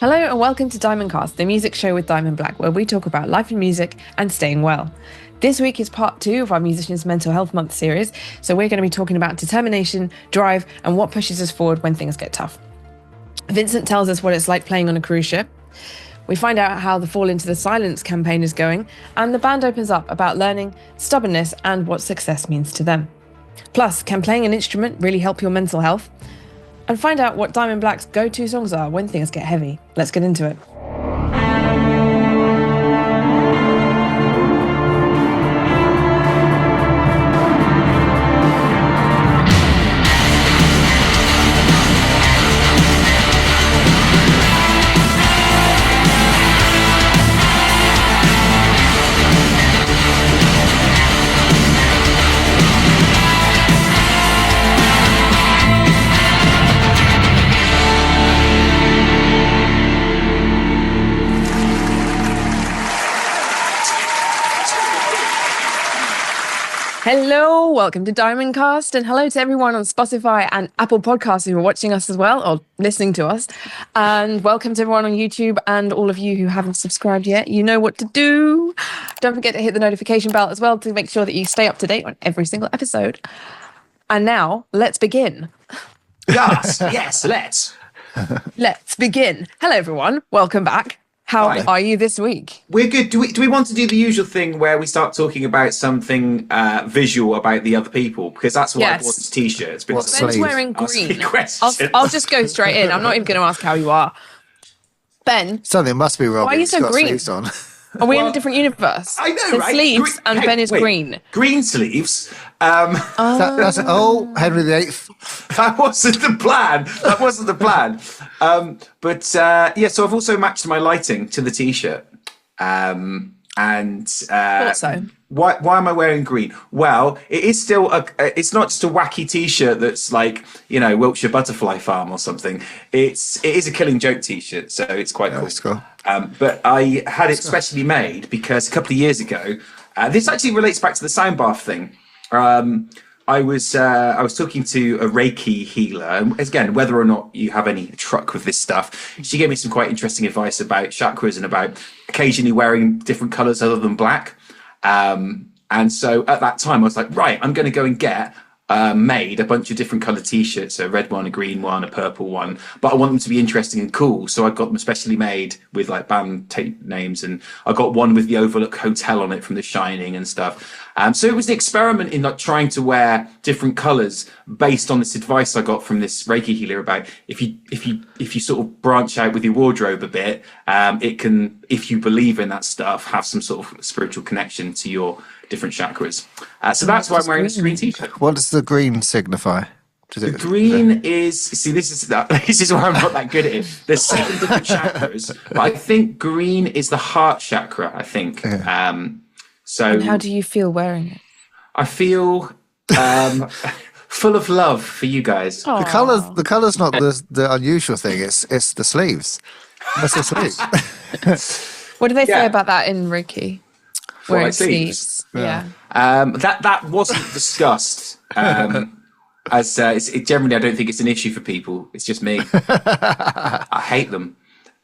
Hello and welcome to Diamondcast, the music show with Diamond Black, where we talk about life in music and staying well. This week is part 2 of our Musicians Mental Health Month series, so we're going to be talking about determination, drive, and what pushes us forward when things get tough. Vincent tells us what it's like playing on a cruise ship. We find out how the Fall Into the Silence campaign is going, and the band opens up about learning, stubbornness, and what success means to them. Plus, can playing an instrument really help your mental health? And find out what Diamond Black's go-to songs are when things get heavy. Let's get into it. Hello, welcome to Diamondcast, and hello to everyone on Spotify and Apple Podcasts who are watching us as well, or listening to us. And welcome to everyone on YouTube and all of you who haven't subscribed yet. You know what to do. Don't forget to hit the notification bell as well to make sure that you stay up to date on every single episode. And now, let's begin. Yes, let's. Let's begin. Hello, everyone. Welcome back. How Hi. are you this week? We're good. Do we want to do the usual thing where we start talking about something visual about the other people? Because that's what I bought this t-shirt. It's been Ben's wearing green. Question. I'll just go straight in. I'm not even going to ask how you are. Ben, Something must be wrong. why are you so green? On. Are we in a different universe? I know, The right? sleeves and Ben is wait. green. Green sleeves. That's Henry VIII. That wasn't the plan. So I've also matched my lighting to the t-shirt. Thought so. Why am I wearing green? Well, it is still it's not just a wacky t-shirt that's like, Wiltshire Butterfly Farm or something. It is a Killing Joke t-shirt, so it's quite cool. It's cool. But I had it specially made because a couple of years ago, this actually relates back to the sound bath thing. I was talking to a Reiki healer, and again, whether or not you have any truck with this stuff, she gave me some quite interesting advice about chakras and about occasionally wearing different colors other than black. And so at that time I was like, right, I'm going to go and get made a bunch of different colored t-shirts, a red one, a green one, a purple one, but I want them to be interesting and cool. So I got them specially made with like band tape names, and I got one with the Overlook Hotel on it from The Shining and stuff. So it was the experiment in like trying to wear different colors based on this advice I got from this Reiki healer about if you sort of branch out with your wardrobe a bit, it can, if you believe in that stuff, have some sort of spiritual connection to your different chakras. So that's why I'm wearing this green t-shirt. What does the green signify? The green is, see, this is where I'm not that good at it. There's 7 different chakras, but I think green is the heart chakra, I think. Yeah. And how do you feel wearing it? I feel full of love for you guys. Aww. The color's not the unusual thing. It's the sleeves. That's the sleeves. What do they say about that in Reiki? Wearing like sleeves? Yeah. That wasn't discussed. As generally, I don't think it's an issue for people. It's just me. I hate them.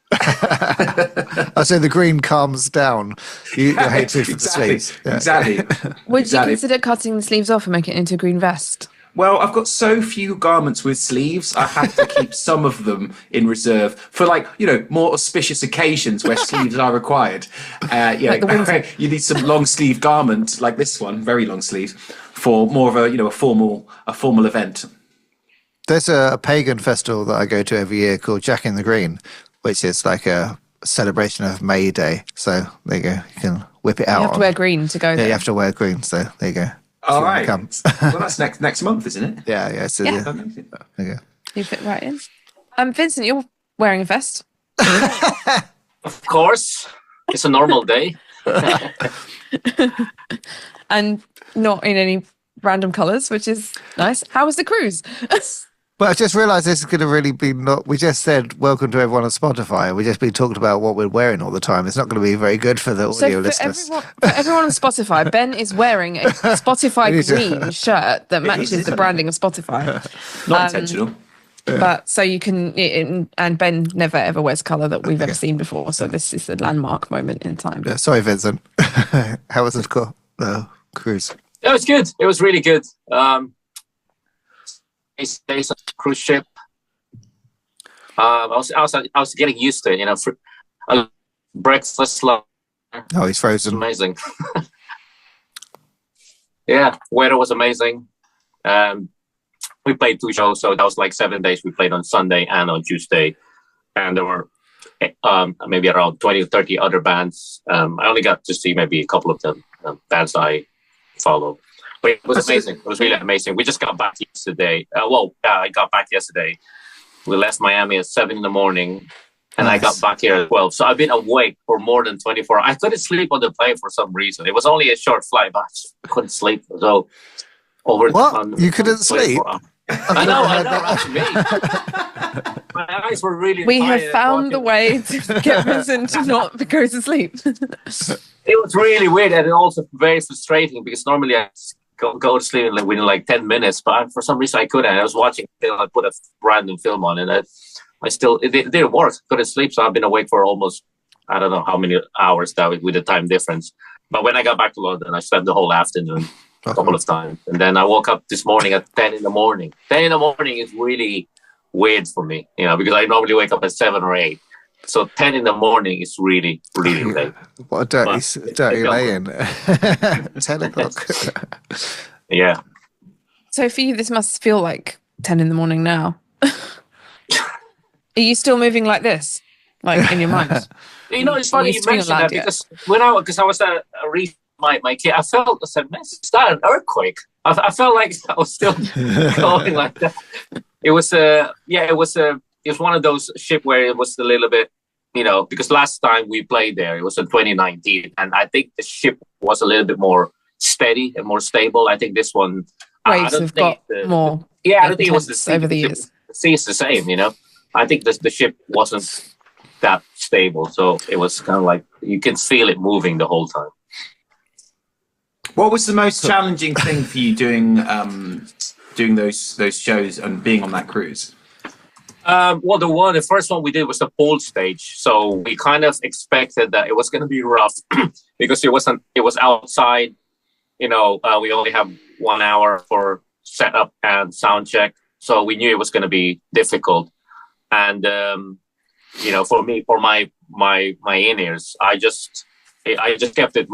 I say the green calms down. You hate it for the sleeves. Yeah. Exactly. Would you consider cutting the sleeves off and making it into a green vest? Well, I've got so few garments with sleeves, I have to keep some of them in reserve for, more auspicious occasions where sleeves are required. Like the winter. You need some long sleeve garment like this one, very long sleeves, for more of a formal event. There's a pagan festival that I go to every year called Jack in the Green, which is like a celebration of May Day. So there you go. You can whip it out. You have to wear green to go there. Yeah, you have to wear green. So there you go. All right. Well, that's next month, isn't it? Yeah. So Yeah. there you go. You fit right in. Vincent, you're wearing a vest. Of course, it's a normal day. And not in any random colours, which is nice. How was the cruise? But I just realised this is going to really be not. We just said welcome to everyone on Spotify. We just been talking about what we're wearing all the time. It's not going to be very good for the audio listeners. For everyone on Spotify, Ben is wearing a Spotify green shirt that matches the branding of Spotify. Not intentional. But so you can, and Ben never ever wears colour that we've ever seen before. So this is a landmark moment in time. Yeah, sorry, Vincent. How was the cruise? It was good. It was really good. 8 days on a cruise ship. I was getting used to it. Breakfast, lunch. Oh, he's frozen. Amazing. Yeah, weather was amazing. We played 2 shows, so that was like 7 days. We played on Sunday and on Tuesday, and there were maybe around 20 or 30 other bands. I only got to see maybe a couple of the bands I follow, but it was amazing. It was really amazing. We just got back yesterday. I got back yesterday. We left Miami at 7 a.m. and I got back here at 12. So I've been awake for more than 24 hours. I couldn't sleep on the plane for some reason. It was only a short flight, but I couldn't sleep. So you couldn't sleep? I know. My eyes were really We have found the way to get Vincent to not go to sleep. It was really weird and also very frustrating because normally I go to sleep within like 10 minutes, but for some reason I couldn't. I was watching, I put a random film on and it didn't work. Couldn't sleep, so I've been awake for almost, I don't know how many hours that with the time difference. But when I got back to London, I slept the whole afternoon a couple of times. And then I woke up this morning at 10 in the morning. 10 in the morning is really weird for me, because I normally wake up at 7 or 8. So 10 in the morning is really, really late. What a dirty lay-in. 10 o'clock. Yeah. So for you, this must feel like 10 in the morning now. Are you still moving like this? Like in your mind? It's funny you mentioned that because I was at my kid, I said, man, is that an earthquake? I felt like I was still going like that. It was one of those ship where it was a little bit, because last time we played there, it was in 2019, and I think the ship was a little bit more steady and more stable. I think this one, waves have got more. Yeah, I don't think it was the sea, over the years. The sea is the same, I think the ship wasn't that stable, so it was kind of like you can feel it moving the whole time. What was the most challenging thing for you doing those shows and being on that cruise? The first one we did was the pool stage. So we kind of expected that it was going to be rough because it was outside. We only have 1 hour for setup and sound check, so we knew it was going to be difficult. And for me, for my in-ears, I just kept it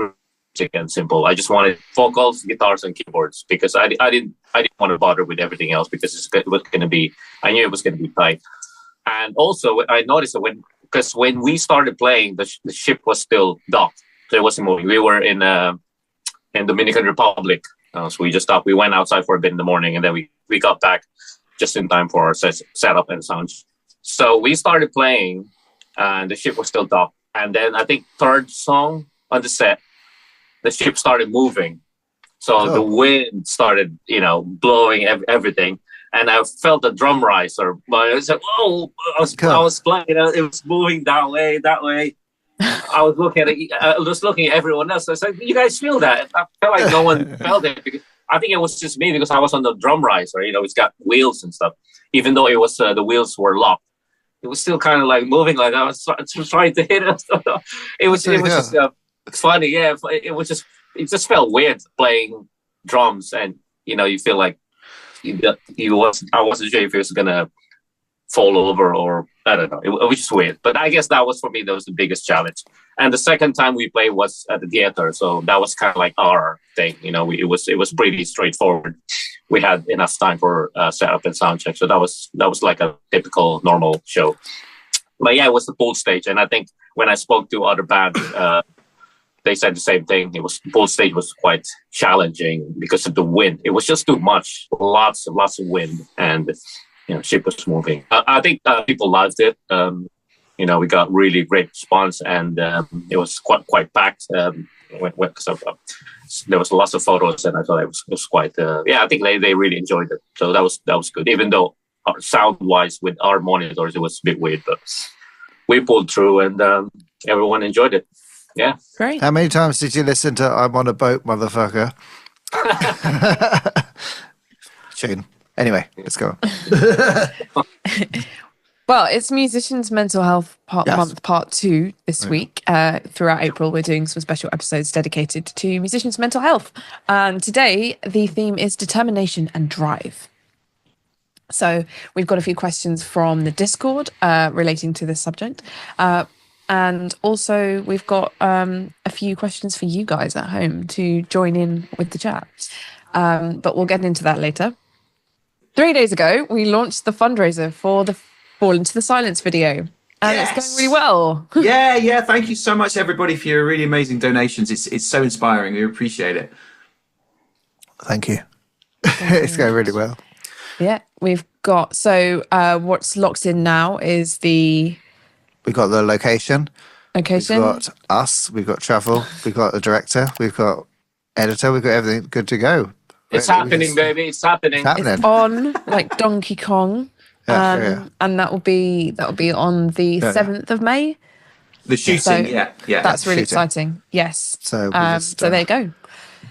and simple. I just wanted vocals, guitars, and keyboards because I didn't want to bother with everything else because it was going to be. I knew it was going to be tight. And also, I noticed that when we started playing, the ship was still docked, so it wasn't moving. We were in Dominican Republic, so we just stopped. We went outside for a bit in the morning, and then we got back just in time for our setup and sound. So we started playing, and the ship was still docked. And then I think third song on the set, the ship started moving. So the wind started, blowing everything. And I felt the drum riser. But I was like, whoa, I was playing, it was moving that way. I was looking at it. I was looking at everyone else. I was like, you guys feel that? I felt like no one felt it. Because I think it was just me because I was on the drum riser. It's got wheels and stuff. Even though it was the wheels were locked, it was still kind of like moving like I was trying to hit it. It was just funny. Yeah, it just felt weird playing drums, and you feel like I wasn't sure if it was gonna fall over or I don't know. It was just weird. But I guess that was for me. That was the biggest challenge. And the second time we played was at the theater, so that was kind of like our thing. It was pretty straightforward. We had enough time for setup and sound check, so that was like a typical normal show. But yeah, it was the pool stage, and I think when I spoke to other bands, they said the same thing. The pool stage was quite challenging because of the wind. It was just too much, lots of wind, and ship was moving. I think people loved it. We got really great response, and it was quite packed. There was lots of photos, and I thought it was quite. I think they really enjoyed it. So that was good. Even though sound wise with our monitors, it was a bit weird, but we pulled through, and everyone enjoyed it. Yeah, great. How many times did you listen to "I'm on a Boat, Motherfucker"? Tune. Anyway, let's go on. Well, it's Musicians Mental Health Month Part 2 this week. Throughout April, we're doing some special episodes dedicated to musicians' mental health. And today, the theme is determination and drive. So we've got a few questions from the Discord relating to this subject. And also, we've got a few questions for you guys at home to join in with the chat. But we'll get into that later. 3 days ago, we launched the fundraiser for the Fall Into the Silence video. And it's going really well. Yeah. Thank you so much, everybody, for your really amazing donations. It's so inspiring. We appreciate it. Thank you. It's going really well. Yeah, we've got... So what's locked in now is the... We've got the location. We've got us. We've got travel. We've got the director. We've got editor. We've got everything good to go. It's happening, baby. It's happening. It's on like Donkey Kong. And that will be on the 7th of May. The shooting, yeah. That's really exciting. Yes. So there you go.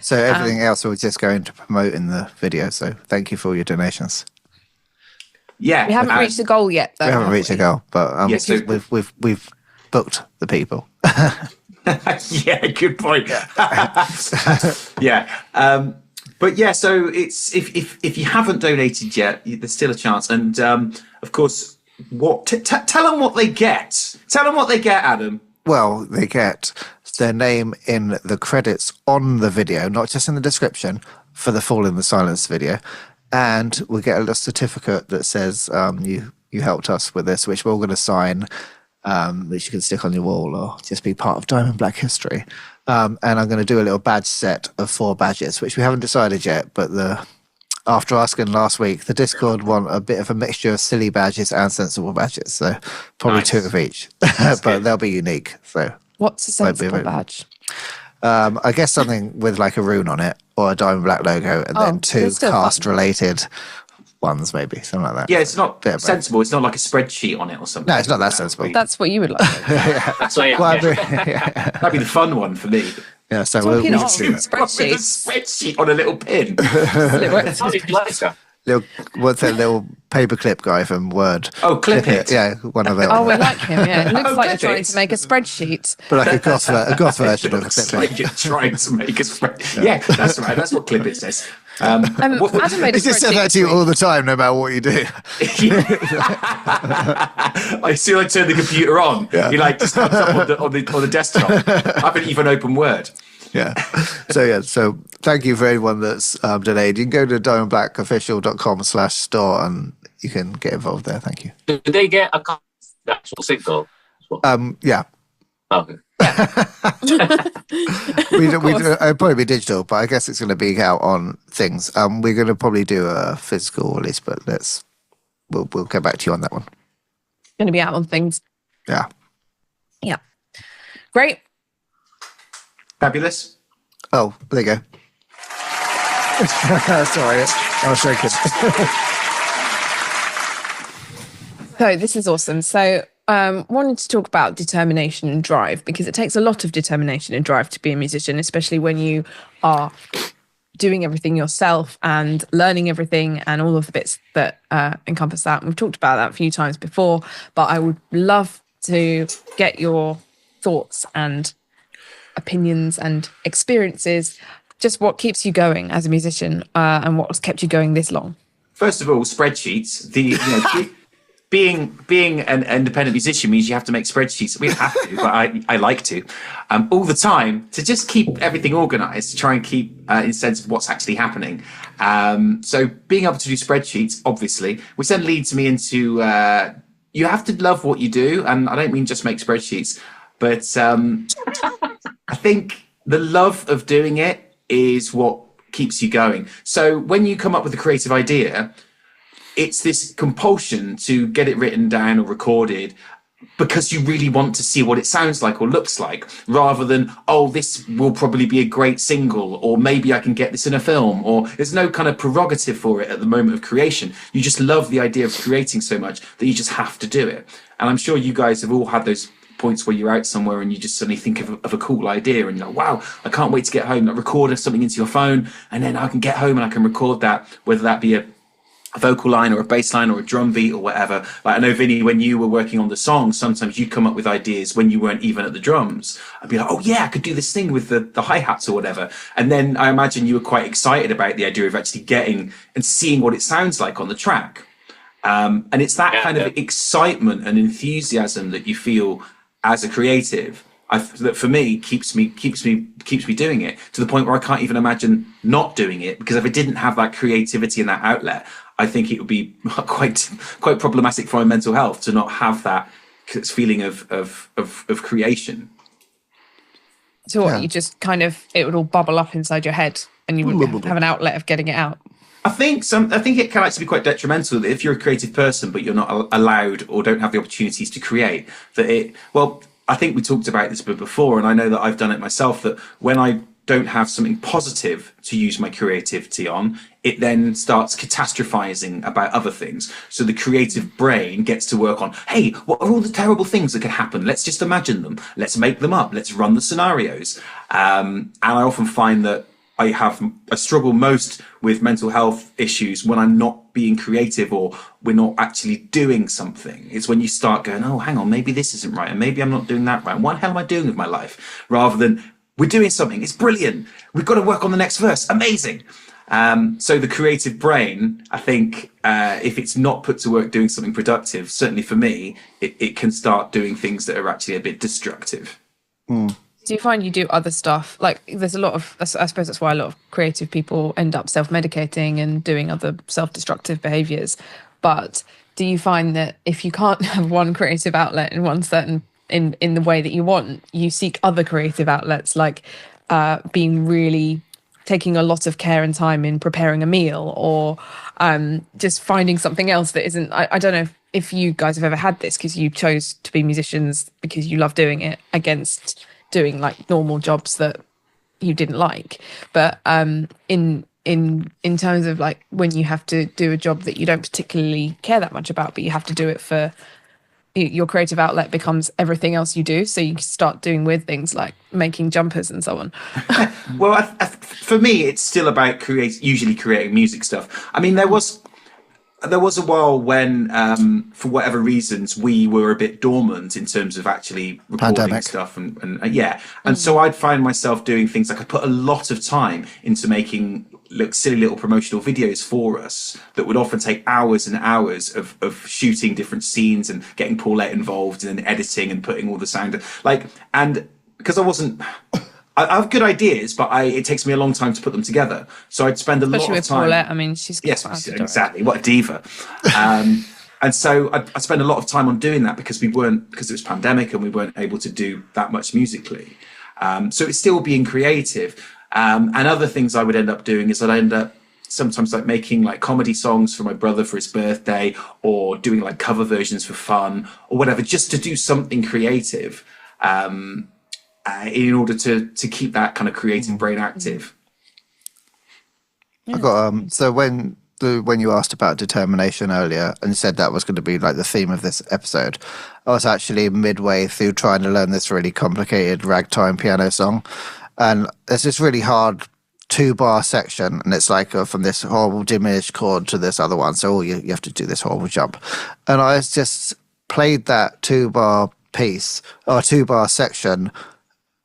So everything else we're just going to promote in the video. So thank you for all your donations. Yeah. We haven't reached the goal yet, though. We haven't reached the goal, but we've booked the people. Yeah, good point. Yeah. But yeah, so it's if you haven't donated yet, there's still a chance. And of course, tell them what they get. Tell them what they get, Adam. Well, they get their name in the credits on the video, not just in the description, for the Fall in the Silence video. And we'll get a little certificate that says you helped us with this, which we're all going to sign, which you can stick on your wall or just be part of Diamond Black history. And I'm going to do a little badge set of 4 badges, which we haven't decided yet. But after asking last week, the Discord want a bit of a mixture of silly badges and sensible badges. So probably 2 of each, but they'll be unique. So what's a sensible badge? I guess something with like a rune on it or a Diamond Black logo, and then 2 cast-related ones, maybe something like that. Yeah, it's not sensible. It's not like a spreadsheet on it or something. No, it's not that sensible. That's what you would like. That's what, That'd be the fun one for me. Yeah, so we'll do that. spreadsheet. With a spreadsheet on a little pin. What's that little paperclip guy from Word? Oh, Clip It. Yeah, one of them. Oh, we like him. Yeah, it looks like you're trying to make a spreadsheet. But like a goth version of Looks Clip like you're trying to make a spreadsheet. Yeah, that's right. That's what Clip It says. Adam made a It just says spreadsheet that to you all the time, no matter what you do. I see. I turn the computer on. Yeah. He like just comes up on the desktop. I haven't even opened Word. Yeah. So thank you for everyone that's donated. You can go to diamondblackofficial.com/store and you can get involved there. Thank you. Do they get a actual signal? Yeah. Okay. It'll probably be digital, but I guess it's going to be out on things. We're going to probably do a physical release, but we'll get back to you on that one. Going to be out on things. Yeah. Yeah. Great. Fabulous. Oh, there you go. Sorry, I was joking. So this is awesome. So wanted to talk about determination and drive, because it takes a lot of determination and drive to be a musician, especially when you are doing everything yourself and learning everything and all of the bits that encompass that. And we've talked about that a few times before, but I would love to get your thoughts and opinions and experiences, just what keeps you going as a musician and what's kept you going this long. First of all, spreadsheets. Being an independent musician means you have to make spreadsheets. We have to, but I like to all the time, to just keep everything organized, to try and keep in sense of what's actually happening. So being able to do spreadsheets, obviously, which then leads me into you have to love what you do. And I don't mean just make spreadsheets, but I think the love of doing it is what keeps you going. So when you come up with a creative idea, it's this compulsion to get it written down or recorded because you really want to see what it sounds like or looks like, rather than, oh, this will probably be a great single, or maybe I can get this in a film, or there's no kind of prerogative for it at the moment of creation. You just love the idea of creating so much that you just have to do it. And I'm sure you guys have all had those points where you're out somewhere and you just suddenly think of a cool idea and you're like, wow, I can't wait to get home, like record something into your phone, and then I can get home and I can record that, whether that be a a vocal line or a bass line or a drum beat or whatever. Like I know, Vinny, when you were working on the song, sometimes you'd come up with ideas when you weren't even at the drums. I'd be like, oh yeah, I could do this thing with the hi-hats or whatever. And then I imagine you were quite excited about the idea of actually getting and seeing what it sounds like on the track. And it's that kind of excitement and enthusiasm that you feel as a creative that for me keeps me doing it, to the point where I can't even imagine not doing it, because if I didn't have that creativity and that outlet, I think it would be quite problematic for my mental health to not have that feeling of creation. So what, you just kind of, it would all bubble up inside your head and you would have an outlet of getting it out? I think it can actually be quite detrimental if you're a creative person but you're not allowed or don't have the opportunities to create. I think we talked about this before, and I know that I've done it myself, that when I don't have something positive to use my creativity on, it then starts catastrophizing about other things. So the creative brain gets to work on, hey, what are all the terrible things that could happen? Let's just imagine them. Let's make them up. Let's run the scenarios. And I often find that I struggle most with mental health issues when I'm not being creative or we're not actually doing something. It's when you start going, oh, hang on, maybe this isn't right, and maybe I'm not doing that right. What the hell am I doing with my life? Rather than, we're doing something, it's brilliant, we've got to work on the next verse, amazing. So the creative brain, I think, if it's not put to work doing something productive, certainly for me, it can start doing things that are actually a bit destructive. Do you find you do other stuff? Like there's a lot of, I suppose that's why a lot of creative people end up self-medicating and doing other self-destructive behaviors. But do you find that if you can't have one creative outlet in one certain, in the way that you want, you seek other creative outlets, like taking a lot of care and time in preparing a meal, or just finding something else that isn't, I don't know if you guys have ever had this, because you chose to be musicians because you love doing it, against doing like normal jobs that you didn't like. But in terms of like when you have to do a job that you don't particularly care that much about, but you have to do it for your creative outlet, becomes everything else you do. So you start doing weird things like making jumpers and so on. Well, for me, it's still about usually creating music stuff. I mean, there was a while when, for whatever reasons, we were a bit dormant in terms of actually recording stuff, and so I'd find myself doing things like I put a lot of time into making silly little promotional videos for us that would often take hours and hours of shooting different scenes and getting Paulette involved and editing and putting all the sound and because I have good ideas, but it takes me a long time to put them together. So I'd spend a lot of time. Especially with Paulette, I mean, she's exactly, what a diva. And so I spent a lot of time on doing that because it was pandemic and we weren't able to do that much musically. So it's still being creative. And other things I would end up doing is I'd end up sometimes like making like comedy songs for my brother for his birthday, or doing like cover versions for fun or whatever, just to do something creative. In order to keep that kind of creative brain active. I got so when you asked about determination earlier and said that was going to be like the theme of this episode, I was actually midway through trying to learn this really complicated ragtime piano song, and there's this really hard 2-bar section, and it's like from this horrible diminished chord to this other one, so you have to do this horrible jump, and I just played that 2-bar piece or 2-bar section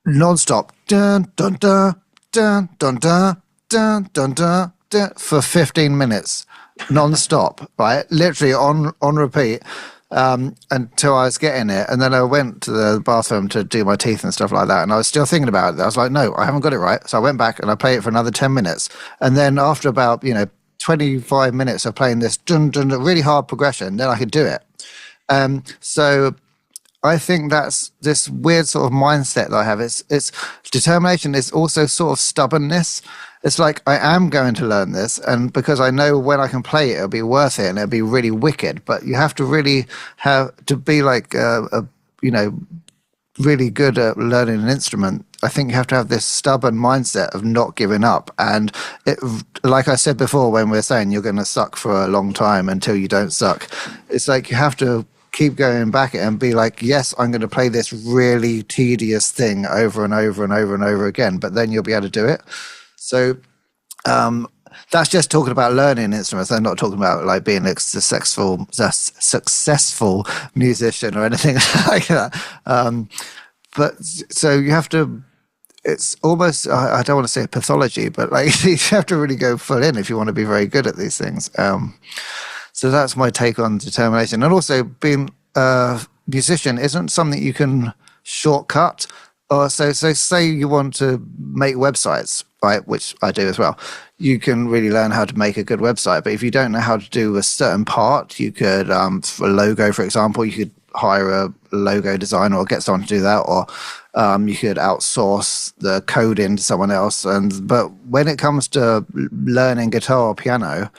non-stop, dun dun dun dun dun dun dun dun dun dun, for 15 minutes non-stop, right, literally on repeat, until I was getting it. And then I went to the bathroom to do my teeth and stuff like that, and I was still thinking about it. I was like, no, I haven't got it right. So I went back and I played it for another 10 minutes, and then after about 25 minutes of playing this dun dun dun, really hard progression, then I could do it. So I think that's this weird sort of mindset that I have. It's determination is also sort of stubbornness. It's like, I am going to learn this, and because I know when I can play it, it'll be worth it and it'll be really wicked. But you have to really have to be like, really good at learning an instrument. I think you have to have this stubborn mindset of not giving up. And like I said before, when we're saying you're going to suck for a long time until you don't suck, it's like you have to keep going back and be like, yes, I'm going to play this really tedious thing over and over and over and over again, but then you'll be able to do it. So That's just talking about learning instruments. I'm not talking about like being a successful musician or anything like that. But so you have to. It's almost, I don't want to say a pathology, but like you have to really go full in if you want to be very good at these things. So that's my take on determination. And also being a musician isn't something you can shortcut. Or so say you want to make websites, right, which I do as well. You can really learn how to make a good website. But if you don't know how to do a certain part, you could, for a logo, for example, you could hire a logo designer or get someone to do that, or you could outsource the coding to someone else. But when it comes to learning guitar or piano,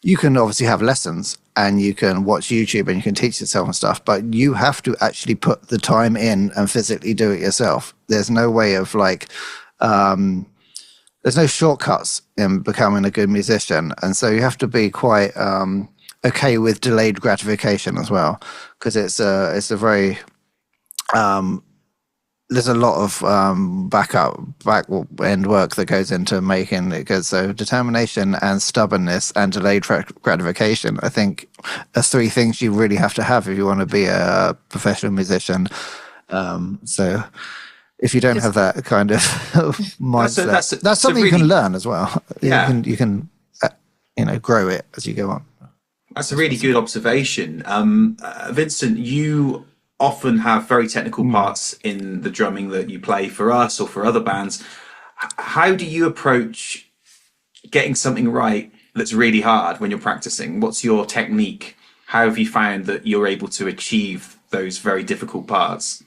you can obviously have lessons and you can watch YouTube and you can teach yourself and stuff, but you have to actually put the time in and physically do it yourself. There's no way of like, there's no shortcuts in becoming a good musician. And so you have to be quite okay with delayed gratification as well, because it's a very there's a lot of back end work that goes into making it good. So determination and stubbornness and delayed gratification, I think, are three things you really have to have if you want to be a professional musician. So if you don't have that kind of mindset, that's something you can learn as well. Yeah. You can grow it as you go on. That's a really good observation. Vincent, you often have very technical parts in the drumming that you play for us or for other bands. How do you approach getting something right that's really hard when you're practicing? What's your technique? How have you found that you're able to achieve those very difficult parts?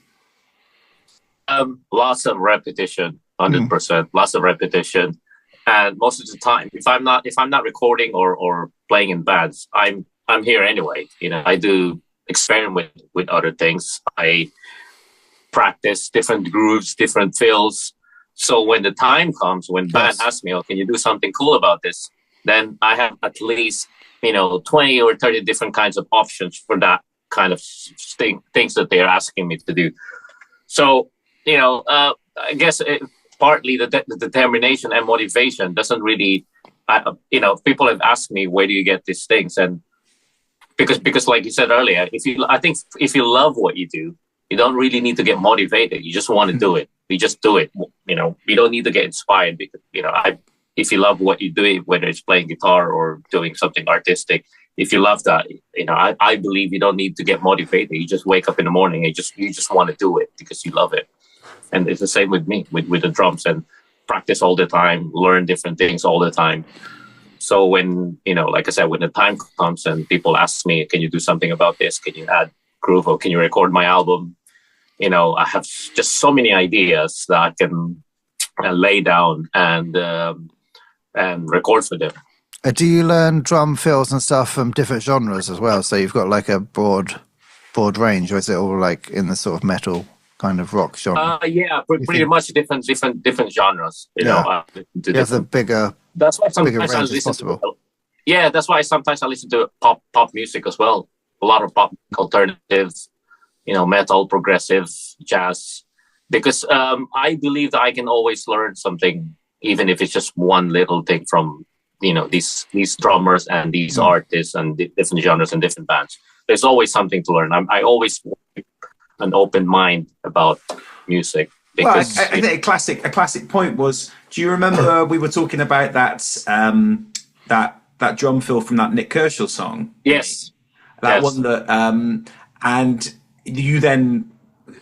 Lots of repetition, 100%. Lots of repetition, and most of the time, if I'm not recording or playing in bands, I'm here anyway. I do experiment with other things. I practice different grooves, different fills. So when the time comes, when band asks me, "Oh, can you do something cool about this?" Then I have at least 20 or 30 different kinds of options for that kind of things that they're asking me to do. So I guess partly the determination and motivation doesn't really. People have asked me, "Where do you get these things?" And because like you said earlier, I think if you love what you do, you don't really need to get motivated. You just want to do it. You just do it. You don't need to get inspired because if you love what you do, whether it's playing guitar or doing something artistic, if you love that, I believe you don't need to get motivated. You just wake up in the morning and you just want to do it because you love it. And it's the same with me with the drums, and practice all the time, learn different things all the time. So when, like I said, when the time comes and people ask me, "Can you do something about this? Can you add groove or can you record my album?" I have just so many ideas that I can lay down and record for them. Do you learn drum fills and stuff from different genres as well? So you've got like a broad range, or is it all like in the sort of metal kind of rock genre? Yeah, pretty much different genres. You know, the bigger. That's why sometimes I listen to. Yeah, that's why sometimes I listen to pop music as well. A lot of pop alternatives, metal, progressive, jazz, because I believe that I can always learn something, even if it's just one little thing from these drummers and these artists and different genres and different bands. There's always something to learn. I always keep an open mind about music. Because, I think a classic point was, do you remember we were talking about that drum fill from that Nick Kershaw song? Yes. That one that, and you then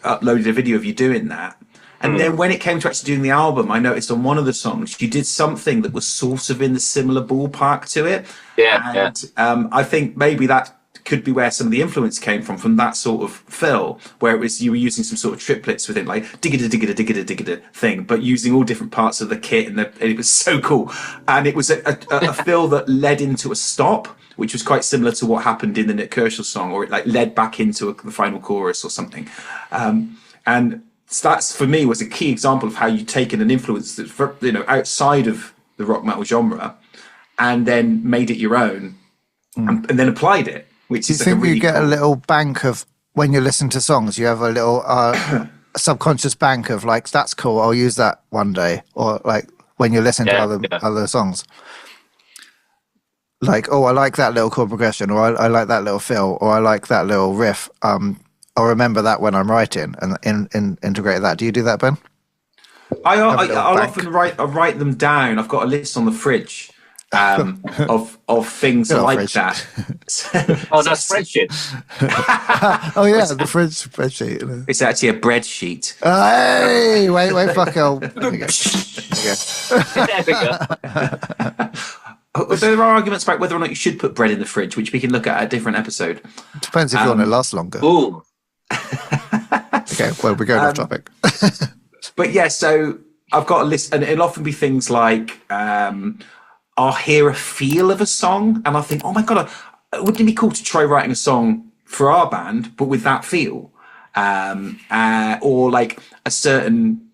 uploaded a video of you doing that. And then when it came to actually doing the album, I noticed on one of the songs, you did something that was sort of in the similar ballpark to it. Yeah. And I think maybe that could be where some of the influence came from that sort of fill, where it was you were using some sort of triplets within, like diggida thing, but using all different parts of the kit, and it was so cool. And it was a fill that led into a stop, which was quite similar to what happened in the Nick Kershaw song, or it like led back into the final chorus or something. And that's, for me, was a key example of how you've taken an influence that's outside of the rock metal genre and then made it your own and then applied it. Which Do you is think really you get cool. a little bank of, when you listen to songs, you have a little subconscious bank of like, that's cool, I'll use that one day, or like when you're listening to Yeah. other songs. Like, oh, I like that little chord progression, or I like that little fill, or I like that little riff. I'll remember that when I'm writing and integrate that. Do you do that, Ben? I'll often write them down. I've got a list on the fridge of things like fridge. that. Oh, that's spreadsheet. Oh yeah, the fridge spreadsheet. It's actually a bread sheet. Hey, wait, fuck hell. There we go. There we go. There are arguments about whether or not you should put bread in the fridge, which we can look at a different episode. Depends if you want it to last longer. Ooh. Okay, well, we're going off topic. But yeah, so I've got a list, and it'll often be things like I'll hear a feel of a song, and I think, oh my God, wouldn't it be cool to try writing a song for our band, but with that feel? Or like a certain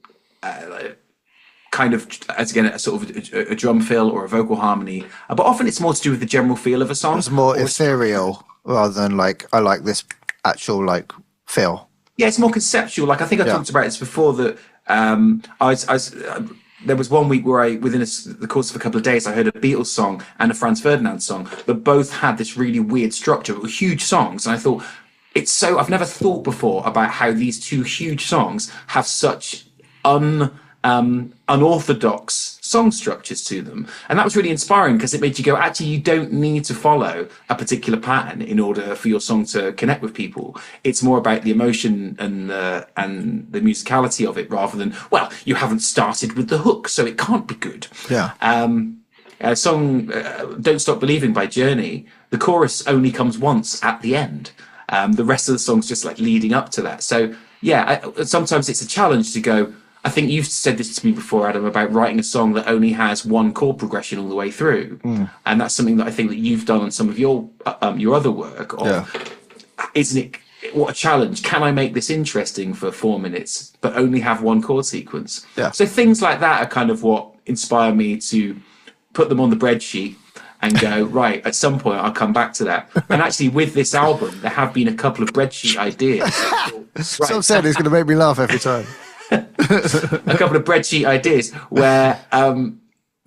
kind of, as again, a sort of a drum fill or a vocal harmony. But often it's more to do with the general feel of a song. It's more ethereal rather than like, I like this actual like feel. Yeah, it's more conceptual. Like I think I talked about this before, that there was one week where within the course of a couple of days, I heard a Beatles song and a Franz Ferdinand song that both had this really weird structure. It were huge songs. And I thought, I've never thought before about how these two huge songs have such unorthodox song structures to them. And that was really inspiring because it made you go, actually, you don't need to follow a particular pattern in order for your song to connect with people. It's more about the emotion and the musicality of it, rather than, well, you haven't started with the hook, so it can't be good. Yeah. A song, Don't Stop Believing by Journey, the chorus only comes once at the end. The rest of the song's just like leading up to that. So yeah, sometimes it's a challenge to go, I think you've said this to me before, Adam, about writing a song that only has one chord progression all the way through. And that's something that I think that you've done on some of your other work. Isn't it, what a challenge. Can I make this interesting for 4 minutes, but only have one chord sequence? Yeah. So things like that are kind of what inspire me to put them on the bread sheet and go, right, at some point I'll come back to that. And actually with this album, there have been a couple of bread sheet ideas. So I'm saying it's going to make me laugh every time. A couple of bread sheet ideas where I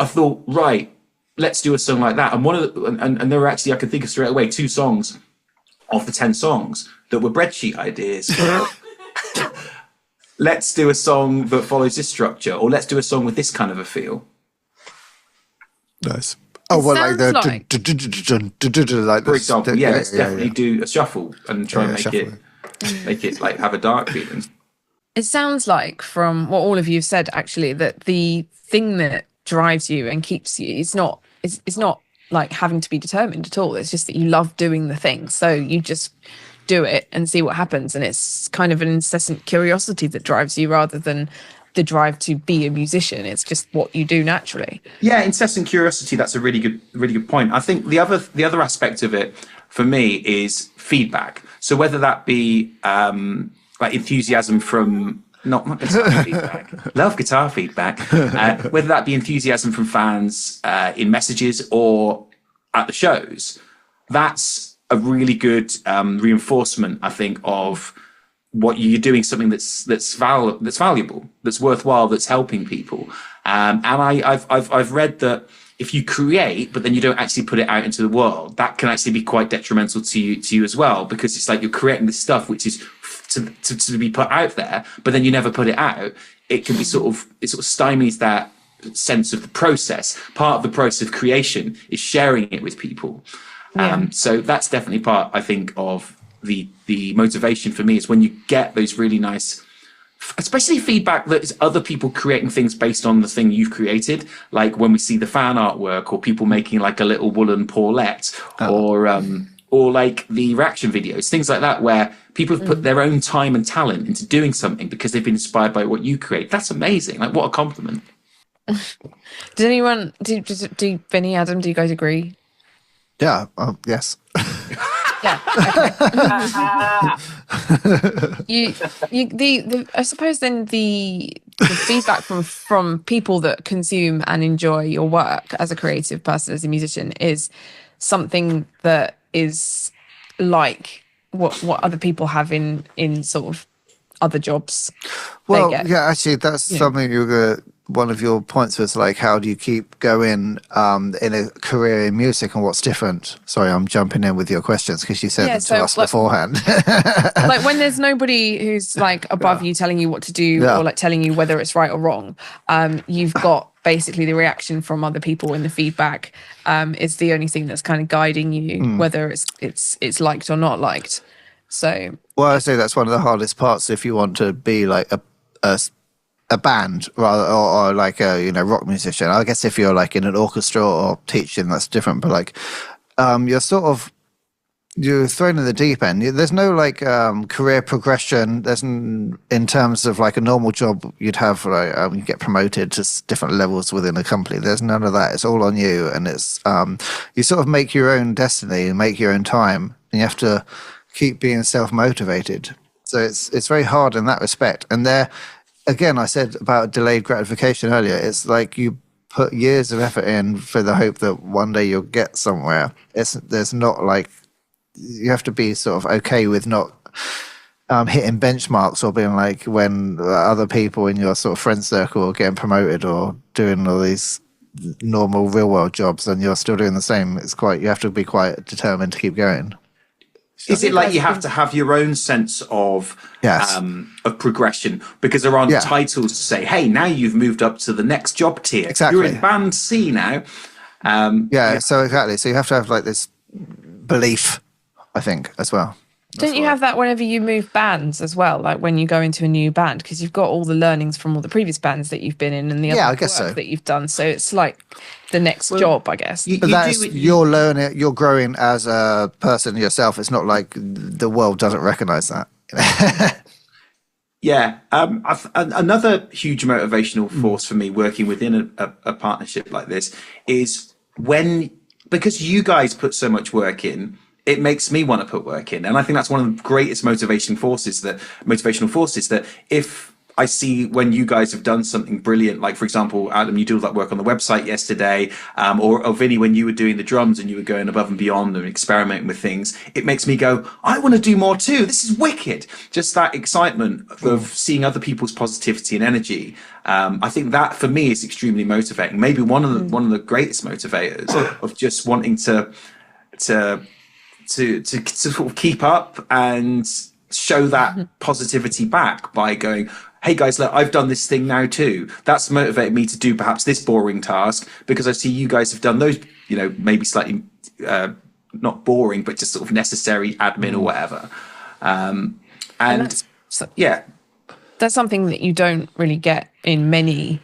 thought, right, let's do a song like that. And one of and there were actually, I can think of straight away 2 songs of the 10 songs that were bread sheet ideas. Let's do a song that follows this structure, or let's do a song with this kind of a feel. Nice. Oh, well, like the like for example, let's definitely do a shuffle and try and make it like have a dark feeling. It sounds like, from what all of you have said, actually, that the thing that drives you and keeps you, it's not like having to be determined at all. It's just that you love doing the thing. So you just do it and see what happens. And it's kind of an incessant curiosity that drives you rather than the drive to be a musician. It's just what you do naturally. Yeah, incessant curiosity. That's a really good point. I think the other aspect of it for me is feedback. So whether that be like enthusiasm from not guitar feedback, love guitar feedback, whether that be enthusiasm from fans in messages or at the shows, that's a really good reinforcement, I think, of what you're doing, something that's valuable, that's worthwhile, that's helping people. And I've read that if you create, but then you don't actually put it out into the world, that can actually be quite detrimental to you as well, because it's like you're creating this stuff which is to be put out there, but then you never put it out. It can be it sort of stymies that sense of the process. Part of the process of creation is sharing it with people. Yeah. So that's definitely part, I think, of the motivation for me, is when you get those really nice, especially feedback that is other people creating things based on the thing you've created, like when we see the fan artwork or people making like a little woolen paulette or like the reaction videos, things like that, where people have put their own time and talent into doing something because they've been inspired by what you create. That's amazing. Like, what a compliment. Does anyone, do Vinny, Adam, do you guys agree? Yeah. Yes. Yeah. Okay. I suppose then the feedback from people that consume and enjoy your work as a creative person, as a musician, is something that is like what other people have in sort of other jobs. Well, yeah, actually, that's something you're gonna one of your points was like, how do you keep going in a career in music, and what's different? Sorry, I'm jumping in with your questions because you said them to us beforehand. Like when there's nobody who's like above you telling you what to do or like telling you whether it's right or wrong, you've got basically the reaction from other people and the feedback is the only thing that's kind of guiding you, whether it's liked or not liked. So, well, I say that's one of the hardest parts if you want to be like a band rather, or like a rock musician. I guess if you're like in an orchestra or teaching, that's different. But like you're thrown in the deep end. There's no like career progression. There's in terms of like a normal job, you'd have like you get promoted to different levels within a company. There's none of that. It's all on you, and it's you sort of make your own destiny and make your own time, and you have to keep being self-motivated. So it's very hard in that respect. And there, again, I said about delayed gratification earlier. It's like you put years of effort in for the hope that one day you'll get somewhere. There's not like, you have to be sort of okay with not hitting benchmarks or being like when other people in your sort of friend circle are getting promoted or doing all these normal real world jobs and you're still doing the same. You have to be quite determined to keep going. Is it like you have to have your own sense of progression, because there aren't titles to say, hey, now you've moved up to the next job tier. Exactly. You're in band C now. So exactly. So you have to have like this belief, I think, as well. Don't you have that whenever you move bands as well? Like when you go into a new band, because you've got all the learnings from all the previous bands that you've been in and the other work that you've done. So it's like the next job, I guess. You're learning, you're growing as a person yourself. It's not like the world doesn't recognize that. Yeah. Another huge motivational force for me working within a partnership like this is because you guys put so much work in, it makes me want to put work in. And I think that's one of the greatest motivational forces that if I see when you guys have done something brilliant, like for example, Adam, you did all that work on the website yesterday, or Vinny, when you were doing the drums and you were going above and beyond and experimenting with things, it makes me go, I want to do more too. This is wicked. Just that excitement of seeing other people's positivity and energy. I think that for me is extremely motivating. Maybe one of the greatest motivators of just wanting to sort of keep up and show that positivity back by going, hey guys, look, I've done this thing now too. That's motivated me to do perhaps this boring task because I see you guys have done those, maybe slightly not boring, but just sort of necessary admin or whatever. That's something that you don't really get in many,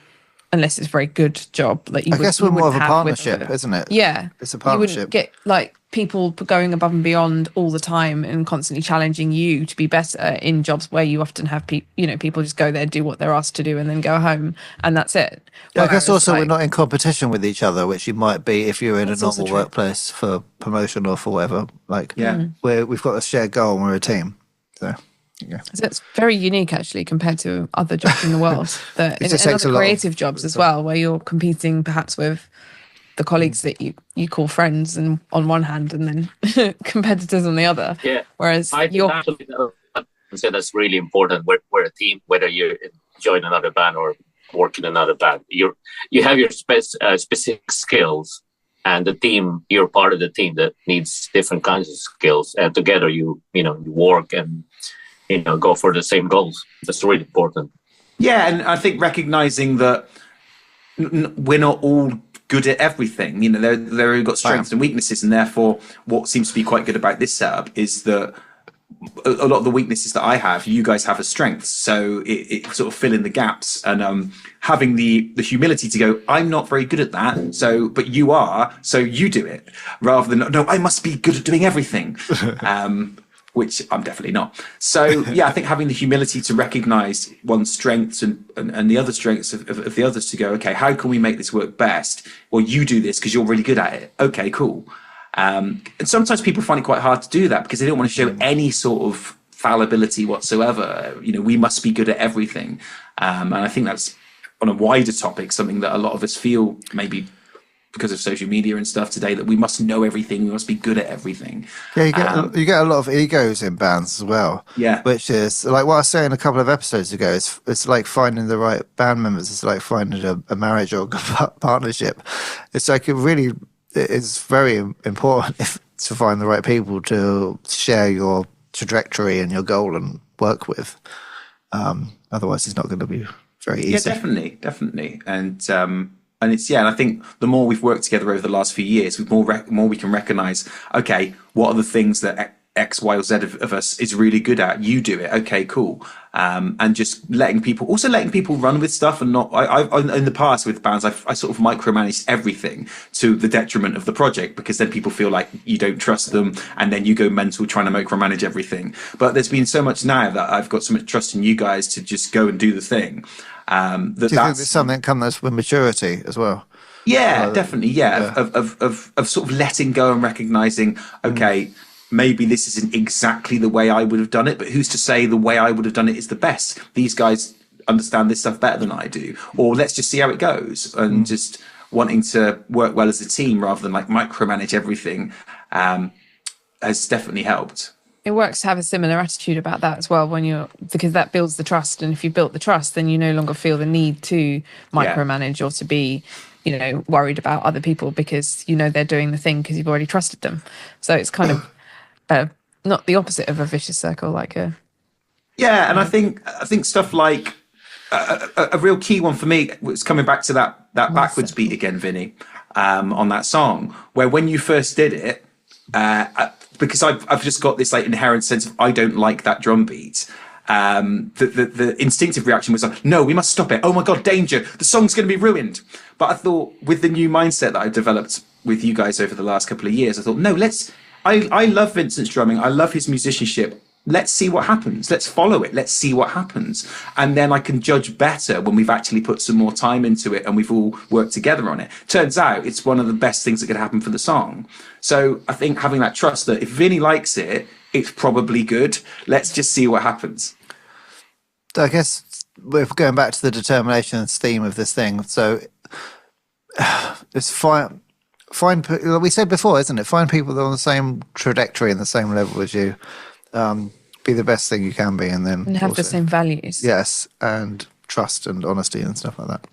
unless it's a very good job. That you I guess we're more of a partnership, isn't it? Yeah, it's a partnership. You wouldn't get like people going above and beyond all the time and constantly challenging you to be better in jobs where you often have people just go there, do what they're asked to do, and then go home, and that's it. Yeah, I guess also we're not in competition with each other, which you might be if you're in a normal workplace for promotion or for whatever. Like, we've got a shared goal and we're a team. So. Yeah. So it's very unique actually compared to other jobs in the world. And other creative jobs as well, where you're competing perhaps with the colleagues that you call friends and on one hand and then competitors on the other. Yeah. Whereas I would say that's really important. We're a team, whether you join another band or work in another band. You have your specific skills, and the team, you're part of the team that needs different kinds of skills, and together you work and go for the same goals. That's really important. Yeah, and I think recognizing that we're not all good at everything. They've got strengths and weaknesses, and therefore what seems to be quite good about this setup is that a lot of the weaknesses that I have, you guys have as strengths. So it sort of fill in the gaps, and having the humility to go, I'm not very good at that. So, but you are, so you do it, rather than, no, I must be good at doing everything. Which I'm definitely not. So yeah, I think having the humility to recognize one's strengths and the other strengths of the others, to go, okay, how can we make this work best? Well, you do this because you're really good at it. Okay, cool. And sometimes people find it quite hard to do that because they don't want to show any sort of fallibility whatsoever. We must be good at everything. And I think that's, on a wider topic, something that a lot of us feel maybe because of social media and stuff today, that we must know everything, we must be good at everything. Yeah, you get a lot of egos in bands as well. Yeah. Which is like what I was saying a couple of episodes ago. It's like finding the right band members. It's like finding a marriage or a partnership. It's like it's very important to find the right people to share your trajectory and your goal and work with. Otherwise, it's not going to be very easy. Yeah, definitely. And it's, and I think the more we've worked together over the last few years, the more we can recognize, okay, what are the things that X, Y, or Z of us is really good at? You do it. Okay, cool. And just letting people run with stuff, and not. I in the past with bands, I sort of micromanaged everything to the detriment of the project, because then people feel like you don't trust them, and then you go mental trying to micromanage everything. But there's been so much now that I've got so much trust in you guys to just go and do the thing. Do you think there's something that comes with maturity as well? Yeah, definitely. Yeah, of sort of letting go and recognizing, okay, maybe this isn't exactly the way I would have done it, but who's to say the way I would have done it is the best? These guys understand this stuff better than I do, or let's just see how it goes, and just wanting to work well as a team rather than like micromanage everything has definitely helped. It works to have a similar attitude about that as well, because that builds the trust. And if you built the trust, then you no longer feel the need to micromanage or to be, worried about other people, because they're doing the thing because you've already trusted them. So it's kind of not the opposite of a vicious circle, and I think stuff like a real key one for me was coming back to that backwards beat again, Vinny, on that song, where when you first did it, because I've just got this like inherent sense of I don't like that drum beat. The instinctive reaction was like, no, we must stop it. Oh my God, danger. The song's going to be ruined. But I thought, with the new mindset that I've developed with you guys over the last couple of years, I thought, no, I love Vincent's drumming. I love his musicianship. Let's see what happens. Let's follow it. Let's see what happens. And then I can judge better when we've actually put some more time into it and we've all worked together on it. Turns out it's one of the best things that could happen for the song. So I think having that trust that if Vinny likes it, it's probably good. Let's just see what happens. I guess we're going back to the determination theme of this thing. So it's find, like we said before, isn't it? Find people that are on the same trajectory and the same level as you. Be the best thing you can be, and have the same values. Yes, and trust and honesty and stuff like that.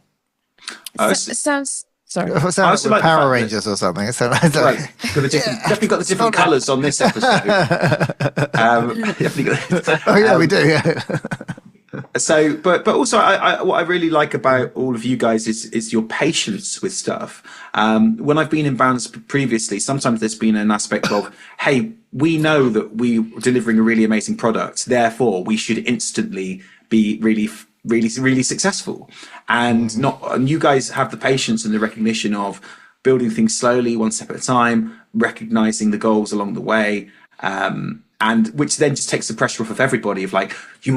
It sounds. Sorry, it sounds like Power Rangers or something. Definitely got the different colours on this episode. We do. Yeah. So, but also, what I really like about all of you guys is your patience with stuff. When I've been in bands previously, sometimes there's been an aspect of, hey, we know that we're delivering a really amazing product, therefore we should instantly be really, really, really successful. And you guys have the patience and the recognition of building things slowly, one step at a time, recognizing the goals along the way. And which then just takes the pressure off of everybody of like, we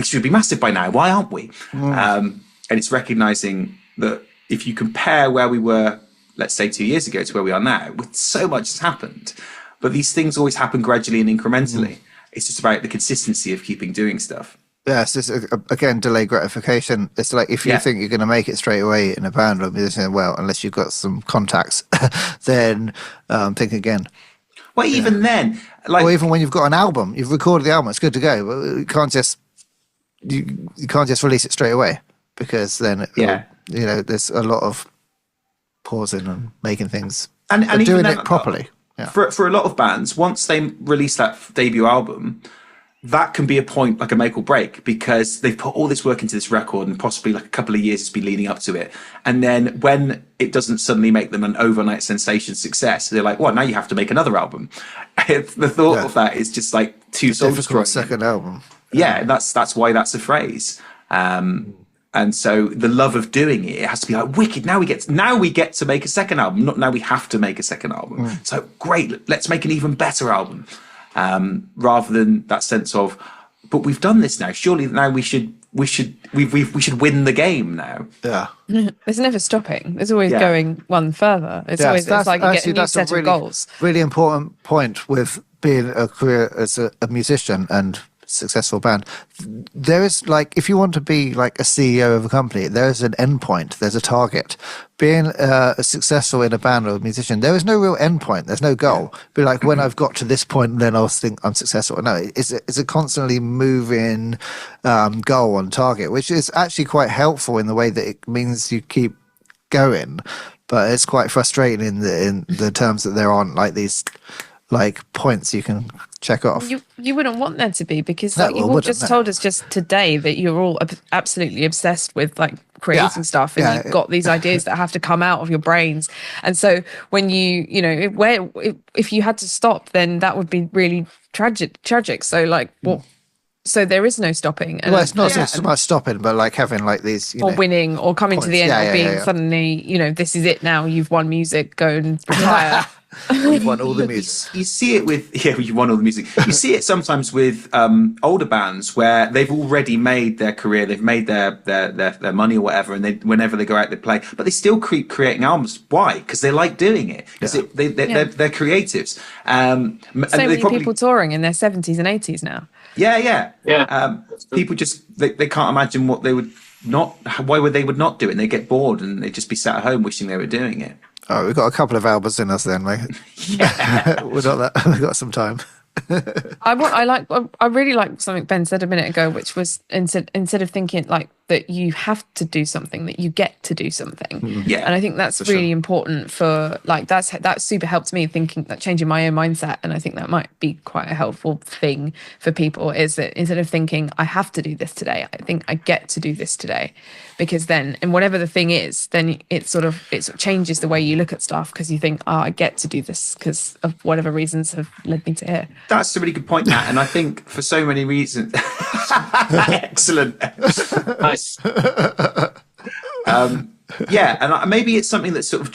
should be massive by now. Why aren't we? And it's recognizing that if you compare where we were, let's say 2 years ago to where we are now, with so much has happened, but these things always happen gradually and incrementally. It's just about the consistency of keeping doing stuff. Yes, it's again, delayed gratification. It's like if you think you're going to make it straight away in a band or musician, well, unless you've got some contacts, then think again. Well, even then, or even when you've got an album, you've recorded the album, it's good to go, but you can't just release it straight away, because then there's a lot of pausing and making things and doing it properly. For a lot of bands, once they release that debut album, that can be a point, like a make or break, because they've put all this work into this record and possibly like a couple of years it's been leading up to it. And then when it doesn't suddenly make them an overnight sensation success, they're like, well, now you have to make another album. The thought of that is just like too soul-destroying. Second album. Yeah, that's why that's a phrase. And so the love of doing it has to be like wicked. Now we get to make a second album. Not now we have to make a second album. So great, let's make an even better album. Rather than that sense of, but we've done this now. Surely now we should win the game now. Yeah. There's never stopping. There's always going one further. It's always like you get a new set of goals. Really important point with being a career as a musician and successful band. There is like, if you want to be like a CEO of a company, there is an endpoint. There's a target. Being successful in a band or a musician, there is no real endpoint. There's no goal. Be like, when I've got to this point, then I'll think I'm successful. No, it's a constantly moving goal and target, which is actually quite helpful in the way that it means you keep going. But it's quite frustrating in the terms that there aren't like these like points you can check off. You wouldn't want there to be, because like, you all just told us just today that you're all absolutely obsessed with like creating stuff, and you've got these ideas that have to come out of your brains. And so when if you had to stop, then that would be really tragic. So like so there is no stopping. And it's not so much stopping, but like having like these, or winning, or coming to the end, or being suddenly, this is it now. You've won music. Go and retire. You've won all the music. You see it with you won all the music. You see it sometimes with older bands where they've already made their career, they've made their money or whatever, and whenever they go out they play, but they still keep creating albums. Why? Because they like doing it. Because they're creatives. So many people touring in their 70s and 80s now. Yeah. People just they can't imagine what they would not. Why would they not do it? And they get bored and they'd just be sat at home wishing they were doing it. Oh, we've got a couple of albums in us then, mate. Yeah. We've got some time. I really like something Ben said a minute ago, which was instead of thinking like that you have to do something, that you get to do something. Yeah. And I think that's really important for like, that super helped me thinking, that changing my own mindset. And I think that might be quite a helpful thing for people, is that instead of thinking I have to do this today, I think I get to do this today. Because then, and whatever the thing is, then it sort of changes the way you look at stuff, because you think, I get to do this because of whatever reasons have led me to here. That's a really good point, Matt. And I think for so many reasons, excellent. Nice. And maybe it's something that's sort of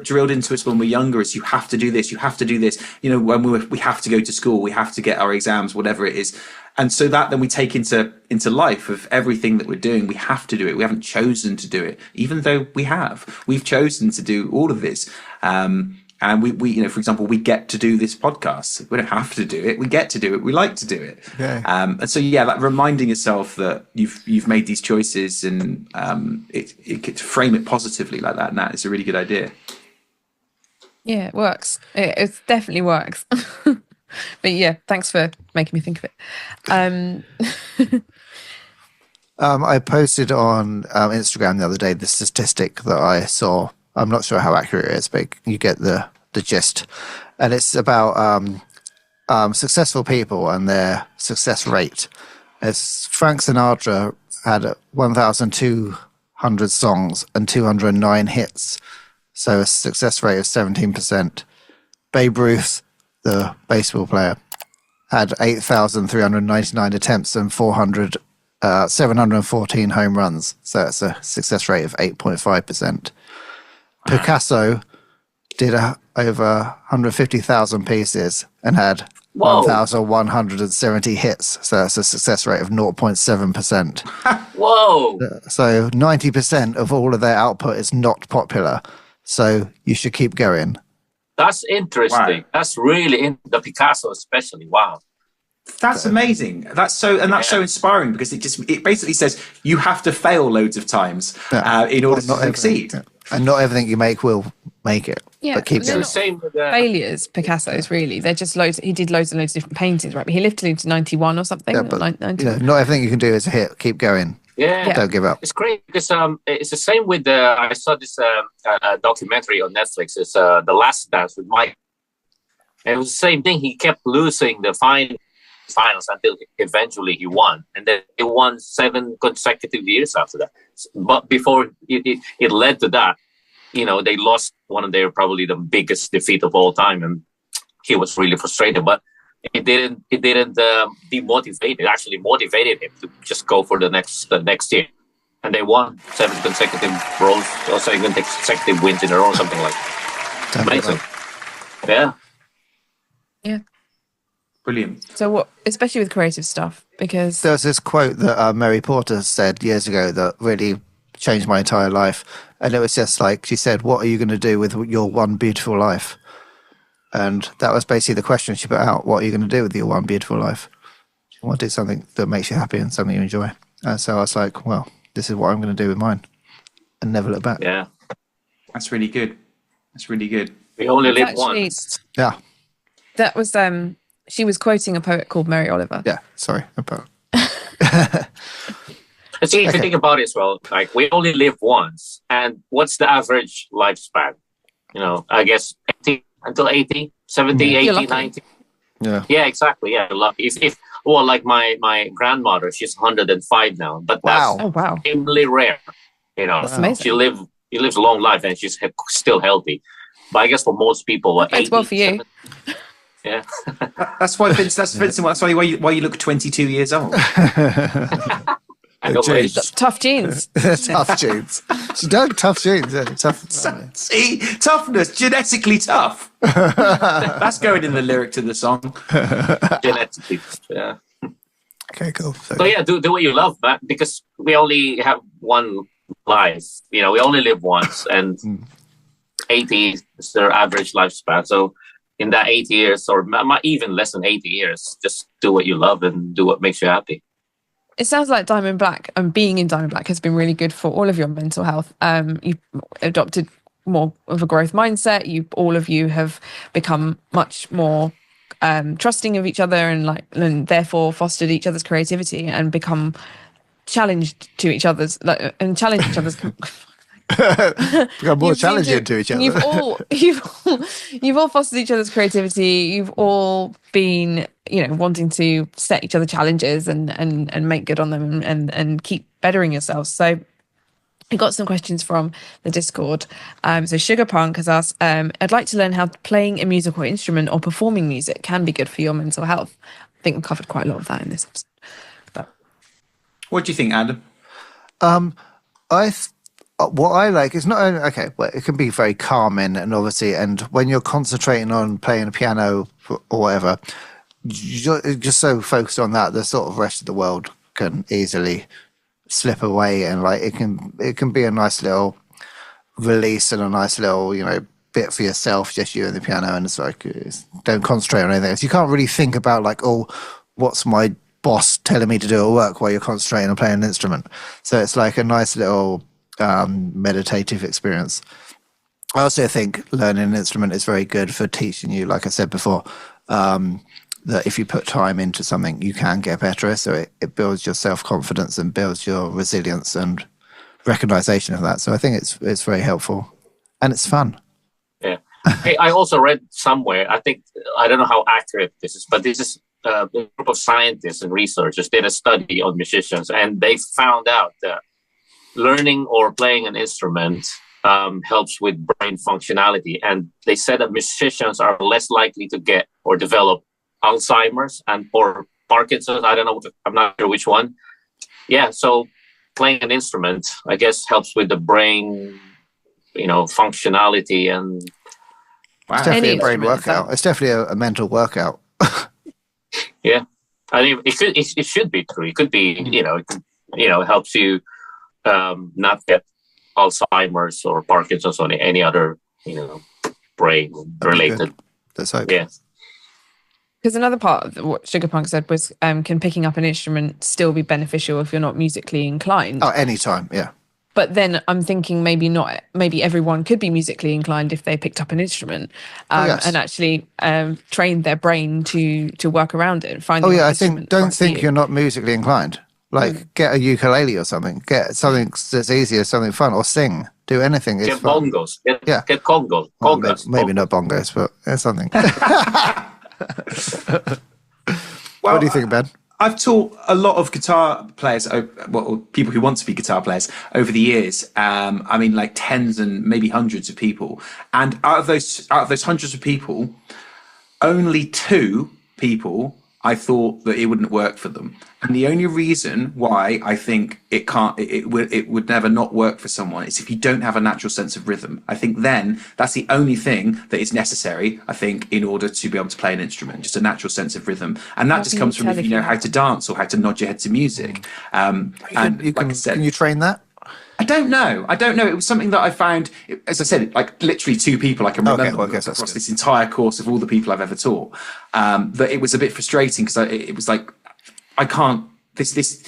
drilled into us when we're younger, is you have to do this, you have to do this. When we have to go to school, we have to get our exams, whatever it is. And so that then we take into life of everything that we're doing. We have to do it. We haven't chosen to do it, even though we've chosen to do all of this. And we for example, we get to do this podcast. We don't have to do it. We get to do it. We like to do it. Yeah. And so, that reminding yourself that you've made these choices, and to frame it positively like that, Nat, is a really good idea. Yeah, it works. It definitely works. But yeah, thanks for making me think of it. I posted on Instagram the other day the statistic that I saw. I'm not sure how accurate it is, but you get the gist. And it's about successful people and their success rate. As Frank Sinatra had 1,200 songs and 209 hits, so a success rate of 17%. Babe Ruth, the baseball player, had 8,399 attempts and 714 home runs, so it's a success rate of 8.5%. Picasso did over 150,000 pieces and had 1,170 hits, so that's a success rate of 0.7%. Whoa! So 90% of all of their output is not popular, so you should keep going. That's interesting. Wow. That's really the Picasso especially. Wow. That's amazing. That's so inspiring, because it basically says you have to fail loads of times in order to succeed. Yeah. And not everything you make will make it. Yeah, but keep going. Same with failures, Picasso's really. They're just loads. He did loads and loads of different paintings, right? But he lived to 91 or something. Yeah, but, not everything you can do is a hit. Keep going. Yeah. Don't give up. It's great because it's the same with I saw this documentary on Netflix. It's The Last Dance with Mike. And it was the same thing. He kept losing the finals until eventually he won. And then he won 7 consecutive years after that. But before it led to that, they lost one of their probably the biggest defeat of all time. And he was really frustrated. But it didn't demotivate. It actually motivated him to just go for the next year. And they won 7 consecutive rows or 7 consecutive wins in a row, something like that. Amazing. Yeah. Yeah. Brilliant. So what, especially with creative stuff, because there was this quote that Mary Porter said years ago that really changed my entire life. And it was just like, she said, what are you going to do with your one beautiful life? And that was basically the question she put out. What are you going to do with your one beautiful life? I want to do something that makes you happy and something you enjoy. So I was like, well, this is what I'm going to do with mine, and never look back. Yeah, That's really good. That's really good. we only It's live actually- once. Yeah. That was she was quoting a poet called Mary Oliver. Yeah. Sorry about. See, if you think about it as well, like we only live once, and what's the average lifespan? You know, I guess 80 until 80, 70, You're 80, lucky. 90. Yeah. Yeah, exactly. Yeah, if well, like my grandmother, she's 105 now, but Wow. Oh wow. that's extremely rare. You know, That's amazing. she lives a long life and she's still healthy. But I guess for most people, what, Bodes well for you. 70? Yeah. That's why Vincent. That's why you look 22 years old. I know Jeez. it's- Tough genes. Tough genes. She dug tough genes. Yeah, tough. See, toughness, genetically tough. That's going in the lyric to the song. genetically. Yeah. Okay, cool. So yeah, do what you love, man, because we only have one life. You know, we only live once, and 80 is their average lifespan. So in that 80 years, or even less than 80 years, just do what you love and do what makes you happy. It sounds like Diamond Black and being in Diamond Black has been really good for all of your mental health. You've adopted more of a growth mindset. All of you have become much more trusting of each other, and therefore fostered each other's creativity and become challenged to each other's and challenge each other's. Become more You've been challenging to each other. You've all fostered each other's creativity. You've all been, wanting to set each other challenges and make good on them and keep bettering yourselves. So I got some questions from the Discord. So Sugar Punk has asked, I'd like to learn how playing a musical instrument or performing music can be good for your mental health. I think we covered quite a lot of that in this episode. But What do you think, Adam? What I like is not only, well, it can be very calming, and obviously, and when you're concentrating on playing a piano or whatever, you're just so focused on that, the sort of rest of the world can easily slip away, and like it can be a nice little release and a nice little bit for yourself, just you and the piano, and it's like don't concentrate on anything. If you can't really think about like, oh, what's my boss telling me to do at work while you're concentrating on playing an instrument, so it's like a nice little meditative experience. I also think learning an instrument is very good for teaching you, like I said before, that if you put time into something, you can get better. So it builds your self-confidence and builds your resilience and recognition of that. So I think it's very helpful, and it's fun. Yeah. Hey, I also read somewhere, I don't know how accurate this is, but this is a group of scientists and researchers did a study on musicians, and they found out that learning or playing an instrument helps with brain functionality. And they said that musicians are less likely to get or develop Alzheimer's or Parkinson's. I don't know. I'm not sure which one. Yeah. So playing an instrument, I guess, helps with the brain, functionality. And Wow. It's definitely a brain instrument, workout. It's definitely a mental workout. yeah, I mean, it should be true. It could be, it helps you not get Alzheimer's or Parkinson's or any other, brain related. Let's hope. Yeah. because another part of what Sugar Punk said was, can picking up an instrument still be beneficial if you're not musically inclined? Oh, anytime, yeah. But then I'm thinking maybe not. Maybe everyone could be musically inclined if they picked up an instrument Yes. and actually trained their brain to work around it. Oh yeah, I think don't think you're not musically inclined. Like get a ukulele or something. Get something that's easier, something fun, or sing. Do anything. It's Get fun. bongos. Yeah. Get congos. Well, Congas. maybe not bongos, but something. Well, What do you think, Ben? I've taught a lot of guitar players, people who want to be guitar players over the years. I mean, like tens and maybe hundreds of people. And out of those hundreds of people, only 2 people I thought that it wouldn't work for them. And the only reason why I think it would never not work for someone is if you don't have a natural sense of rhythm. I think then that's the only thing that is necessary, I think, in order to be able to play an instrument, just a natural sense of rhythm. And that just comes from if you know how to dance or how to nod your head to music. Can you train that? I don't know. It was something that I found, as I said, like literally 2 people I can remember well, I guess that's across good. this entire course of all the people I've ever taught. That it was a bit frustrating because it was like I can't. This.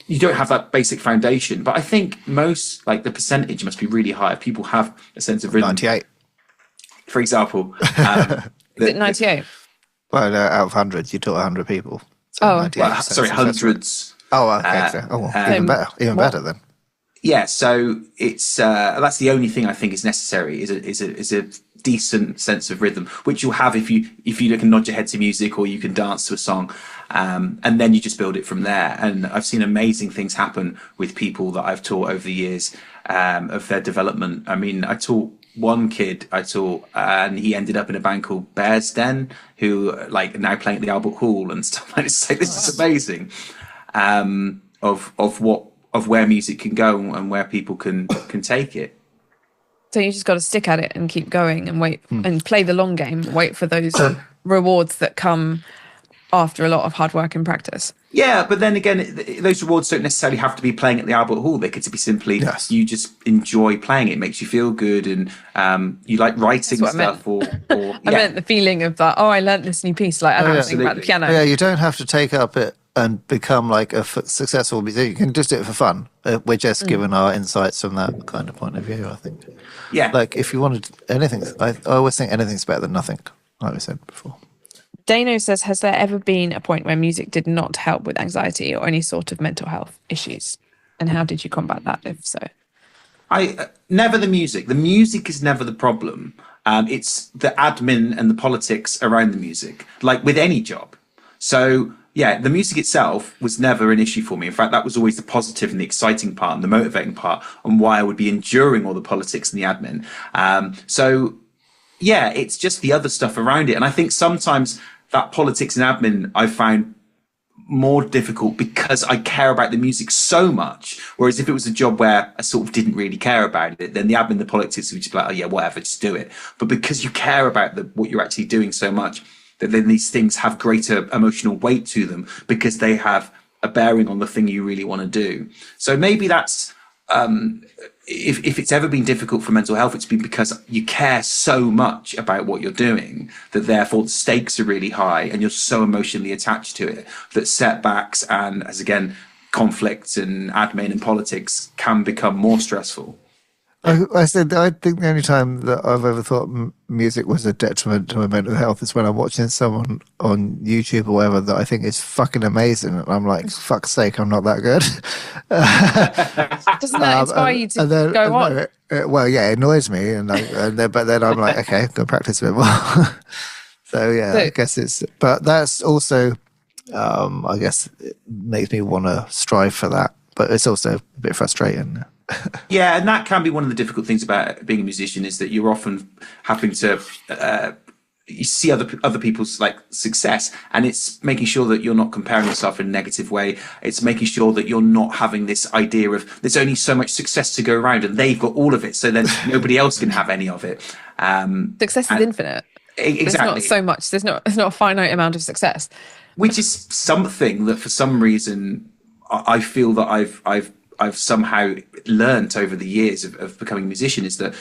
You don't have that basic foundation, but I think most, like, the percentage must be really high. If people have a sense of rhythm. 98. For example. Is it 98? Well, out of hundreds, you taught 100 people. So Oh. 98% Well, sorry, success rate. hundreds. Oh, okay. Even better. Even better then. Yeah, so it's that's the only thing I think is necessary is a decent sense of rhythm, which you'll have if you can nod your head to music or you can dance to a song, and then you just build it from there. And I've seen amazing things happen with people that I've taught over the years of their development. I mean, I taught one kid and he ended up in a band called Bear's Den, who like now playing at the Albert Hall and stuff. And it's like, this is amazing, of where music can go and where people can take it. So you just got to stick at it and keep going and wait and play the long game, wait for those rewards that come after a lot of hard work and practice. Yeah, but then again, those rewards don't necessarily have to be playing at the Albert Hall. They could be simply you just enjoy playing it. It makes you feel good, and you like writing stuff. I meant the feeling of that. Oh, I learnt this new piece. Like I don't think about the piano. Yeah, you don't have to take up it and become like a successful musician. You can just do it for fun. We're just giving our insights from that kind of point of view, I think. Yeah. Like if you wanted anything, I always think anything's better than nothing, like we said before. Dano says, has there ever been a point where music did not help with anxiety or any sort of mental health issues? And how did you combat that, if so? Never the music. The music is never the problem. It's the admin and the politics around the music, like with any job. So, yeah, the music itself was never an issue for me. In fact, that was always the positive and the exciting part and the motivating part, and why I would be enduring all the politics and the admin. So, yeah, it's just the other stuff around it. And I think sometimes that politics and admin I found more difficult because I care about the music so much. Whereas if it was a job where I sort of didn't really care about it, then the admin, the politics would just be like, oh yeah, whatever, just do it. But because you care about what you're actually doing so much, that then these things have greater emotional weight to them because they have a bearing on the thing you really want to do. So maybe that's, if it's ever been difficult for mental health, it's been because you care so much about what you're doing that therefore the stakes are really high and you're so emotionally attached to it that setbacks and, as again, conflicts and admin and politics can become more stressful. I said, I think the only time that I've ever thought music was a detriment to my mental health is when I'm watching someone on YouTube or whatever that I think is fucking amazing. And I'm like, fuck's sake, I'm not that good. Doesn't that inspire you to go on? Well, yeah, it annoys me. But then I'm like, okay, go practice a bit more. So, yeah, I guess but that's also, I guess, it makes me want to strive for that. But it's also a bit frustrating. Yeah, and that can be one of the difficult things about being a musician is that you're often having to you see other people's like success, and it's making sure that you're not comparing yourself in a negative way. It's making sure that you're not having this idea of there's only so much success to go around and they've got all of it, so then nobody else can have any of it. Success is infinite. Exactly. There's not so much. There's not a finite amount of success. Which is something that for some reason I feel that I've somehow learnt over the years of becoming a musician is that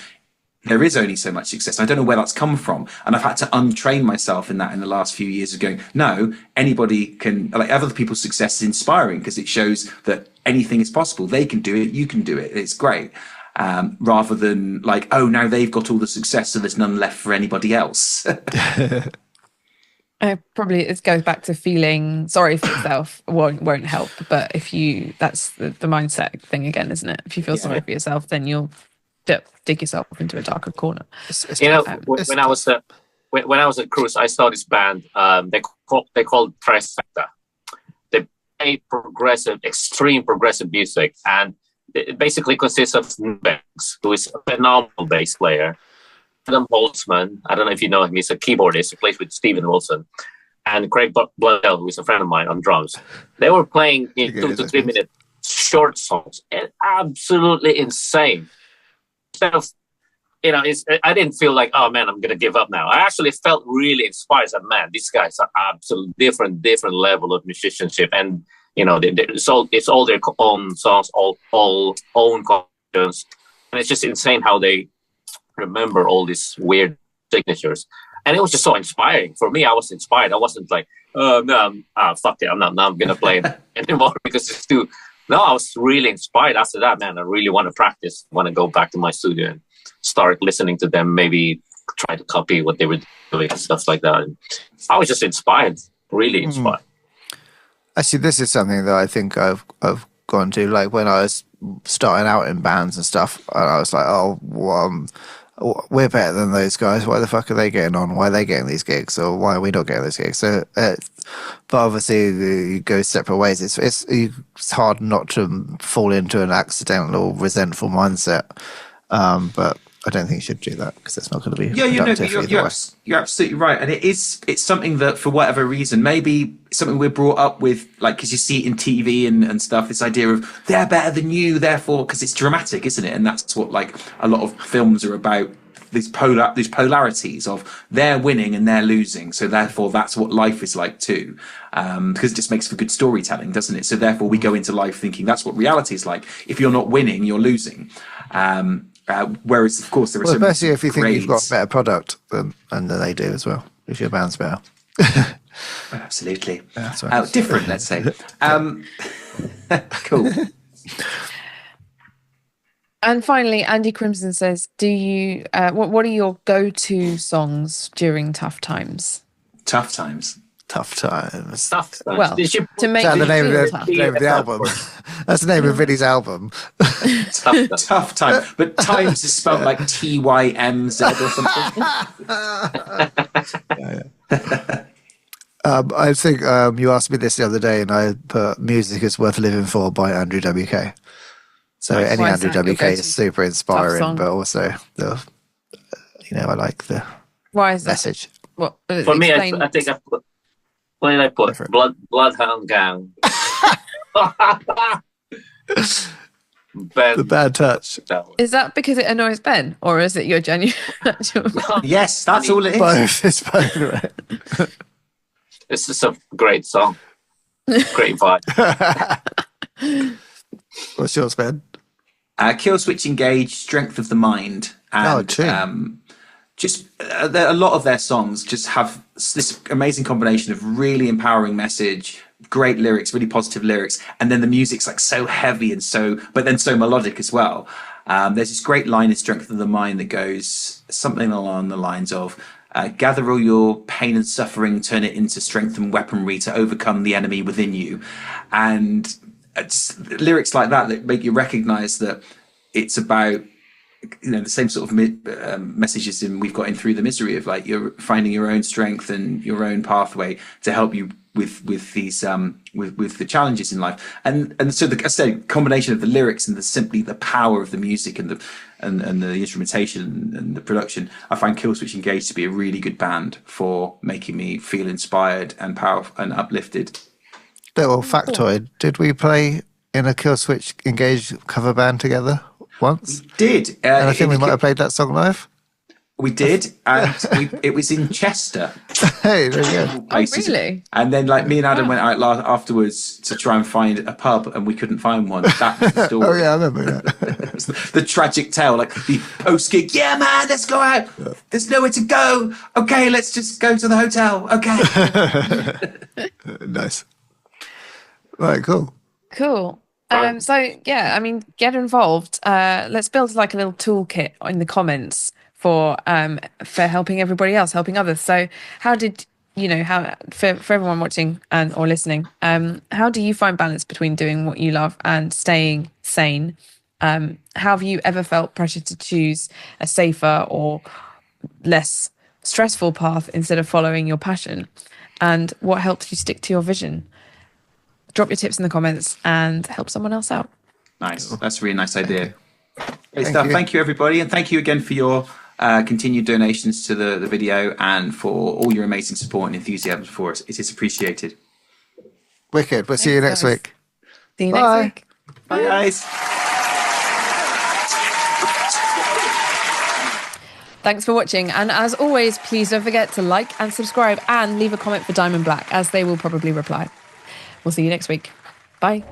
there is only so much success. I don't know where that's come from. And I've had to untrain myself in that in the last few years of going, no, anybody can, like other people's success is inspiring because it shows that anything is possible. They can do it. You can do it. It's great. Rather than like, oh, now they've got all the success, so there's none left for anybody else. Probably it goes back to feeling sorry for yourself won't help. But if you, that's the mindset thing again, isn't it? If you feel sorry for yourself, then you'll dig yourself into a darker corner. When I was at Cruise, I saw this band. They called Trifecta. They play extreme progressive music, and it basically consists of Banks, who is a phenomenal bass player. Adam Holtzman, I don't know if you know him, he's a keyboardist who plays with Steven Wilson, and Craig Blundell, who is a friend of mine, on drums. They were playing in 2 to 3 minute short songs, and absolutely insane. Instead of, I didn't feel like, oh man, I'm gonna give up now. I actually felt really inspired. I said, man, these guys are absolutely different level of musicianship, and it's all their own songs, all own compositions, and it's just insane how they remember all these weird signatures. And it was just so inspiring. For me, I was inspired. I wasn't like, oh, no, fuck it. I'm not going to play it anymore because it's too... No, I was really inspired after that, man. I really want to practice, want to go back to my studio and start listening to them, maybe try to copy what they were doing and stuff like that. And I was just inspired, really inspired. Actually, this is something that I think I've gone to, like when I was starting out in bands and stuff, and I was like, oh, we're better than those guys. Why the fuck are they getting on? Why are they getting these gigs? Or why are we not getting those gigs? So, but obviously you go separate ways. It's hard not to fall into an accidental resentful mindset. But I don't think you should do that because it's not going to be productive either way. You're absolutely right, and it's something that for whatever reason, maybe something we're brought up with, like because you see it in TV and stuff. This idea of they're better than you, therefore, because it's dramatic, isn't it? And that's what like a lot of films are about. These polarities of they're winning and they're losing, so therefore that's what life is like too, because it just makes for good storytelling, doesn't it? So therefore we go into life thinking that's what reality is like. If you're not winning, you're losing. Whereas, of course, there are especially if you think you've got a better product than they do as well. If your band's better, absolutely. Yeah, different, let's say. Cool. And finally, Andy Crimson says, "Do you? What are your go-to songs during tough times?" Tough times. Well, to make the name of the album. That's the name of Vinny's album. Tough time, but times is spelled like TYMZ or something. I think you asked me this the other day, and I put "Music Is Worth Living For" by Andrew WK. So any Andrew WK is super inspiring, but also I like the message. What for me? I think I put. What did I put? Bloodhound Gang. Ben. The Bad Touch. Is that because it annoys Ben, or is it your genuine? Yes, that's all it is. Both. It's both. Right? It's just a great song. Great vibe. What's yours, Ben? Kill Switch Engage, Strength of the Mind. And, a lot of their songs just have this amazing combination of really empowering message, great lyrics, really positive lyrics, and then the music's like so heavy and but then so melodic as well. There's this great line in Strength of the Mind that goes something along the lines of, gather all your pain and suffering, turn it into strength and weaponry to overcome the enemy within you. And it's lyrics like that make you recognize that it's about the same sort of messages we've got in Through the Misery of like you're finding your own strength and your own pathway to help you with these with the challenges in life, and so I said combination of the lyrics and the power of the music and the instrumentation and the production. I find Killswitch Engage to be a really good band for making me feel inspired and powerful and uplifted. Little factoid: did we play in a Killswitch Engage cover band together once? We did, and I think we might have played that song live. We did, and it was in Chester. Hey, there you go. Oh, really? And then, like, me and Adam went out afterwards to try and find a pub, and we couldn't find one. That was the story. Oh yeah, I remember that. The tragic tale, like the post gig. Yeah, man, let's go out. Yeah. There's nowhere to go. Okay, let's just go to the hotel. Okay. Nice. Right, cool. So yeah, I mean, get involved. Let's build like a little toolkit in the comments for helping everybody else, helping others. So how did for everyone watching or listening, how do you find balance between doing what you love and staying sane? How have you ever felt pressure to choose a safer or less stressful path instead of following your passion? And what helps you stick to your vision? Drop your tips in the comments and help someone else out. Nice. That's a really nice idea. Great stuff. Thank you, everybody. And thank you again for your continued donations to the video and for all your amazing support and enthusiasm for us. It is appreciated. Wicked. We'll see you next week. See you next week. Bye, guys. Thanks for watching. And as always, please don't forget to like and subscribe and leave a comment for Diamond Black, as they will probably reply. We'll see you next week. Bye.